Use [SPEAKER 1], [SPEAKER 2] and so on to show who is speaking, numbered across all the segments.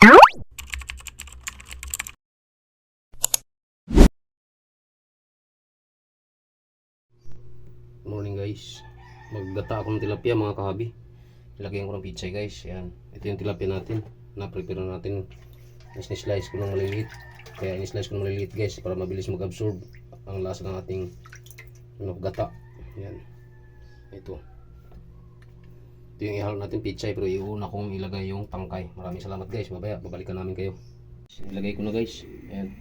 [SPEAKER 1] Morning guys, maggata ako ng tilapia mga kahabi. Ilagyan ko ng pichay guys. Yan, ito yung tilapia natin. Na-prepare natin. Slice ko ng maliliit. Kaya in-slice ko ng maliliit guys para mabilis mag-absorb ang lasa ng ating gata. Yan, ito yung ihalo natin pichay, pero iuna kong ilagay yung tangkay. Maraming salamat guys, babaya babalikan namin kayo. Ilagay ko na guys. Yan,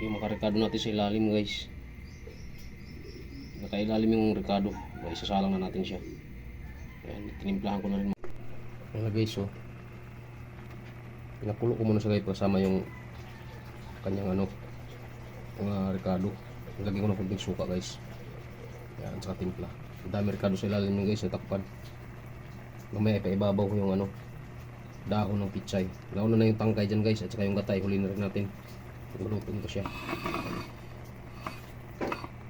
[SPEAKER 1] yung makarekado natin sa ilalim guys. Nakailalim yung rekado, isasalang na natin siya. Ayan, tinimplahan ko na rin. Ayan guys, so pinakulo ko muna sa guys kasama yung kanyang mga rekado. Lagyan ko ng kunting suka guys. Ayan, saka timpla. Ang dami rekado sa ilalim yung guys, natakpan. Mamaya ipaibabaw ko yung dahon ng pichay. Nauna na yung tangkay dyan guys, at saka yung gatay, huli na rin natin. Lulutin ko siya.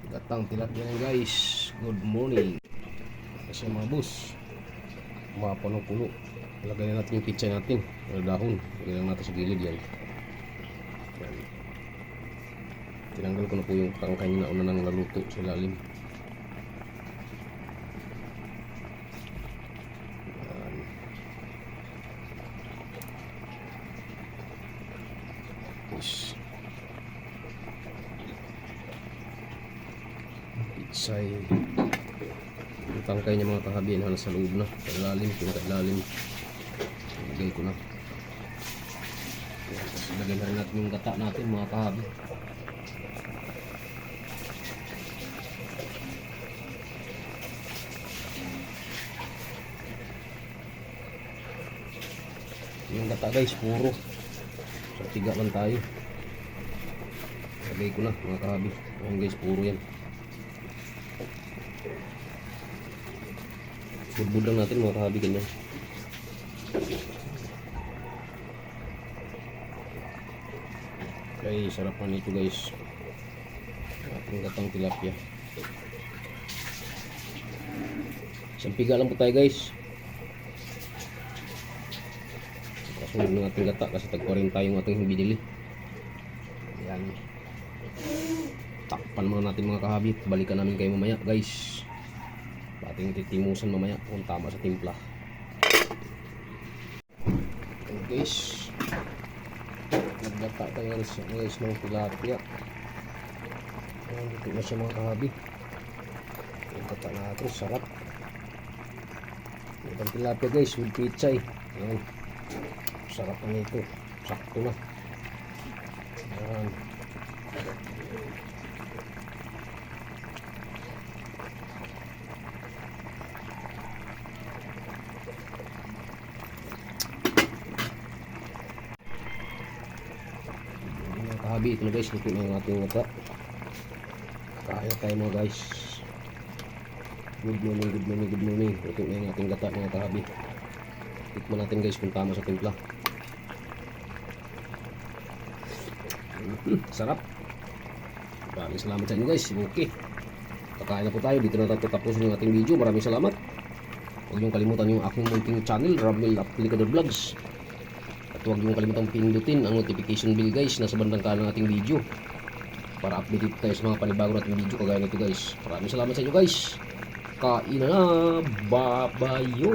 [SPEAKER 1] Gatang tilapia yan guys. Good morning. Kasi mga boss, mga puno-puno. Ilagay na natin yung pichay natin, yung dahon. Ilagay lang natin sa gilid yan. Yan. Tinanggal ko na po yung tangkay na una nang naluto sa ilalim. Yan. Yes. Pichay. Yung tangkay niya mga kahabi na nasa loob na, sa ilalim, pinaka-ilalim. Ilagay ko na. Tapos ilagay na rin natin yung gata natin mga kahabi. Yung gata guys, puro. So tiga lang tayo. Ilagay ko na mga kahabi. Ayan guys, puro yan. Budbud lang natin mga kahabi, ganyan. Okay, sarap na nito guys. Ating gatang tilapia. Isang piga lang po tayo guys. Kasunod ng ating gata kasi tag-40 yung ating binili. Ayan. Takpan muna natin mga kahabi. Balikan namin kayo mamaya guys. Ating titimusan mamaya kung tama sa timpla. Okay guys, naggata tayo guys ng tilapia. Ayan, dito na siya mga kahabi. Yung gata natin, sarap. Itong tilapia guys with pichay. Ayan, sarap na ito, sakto na. Ayan. Kahabi, ito na guys, luto na yung ating gata. Kaya tayo mga guys. Good morning, good morning, good morning. Luto na yung ating gata mga kahabi. Tikman natin guys kung tama sa timpla. Sarap. Maraming salamat sa inyo guys. Okay, kakain na po tayo. Dito na tapusin yung ating video. Maraming salamat. Huwag niyong kalimutan yung aking munting channel, Ramil Aplicador Vlogs. Huwag nyo kalimutang pindutin ang notification bell guys nasa bandang kanan ng ating video para updated tayo sa mga panibago nating video kagaya nito guys. Maraming salamat sa inyo guys. Kain na, babayo.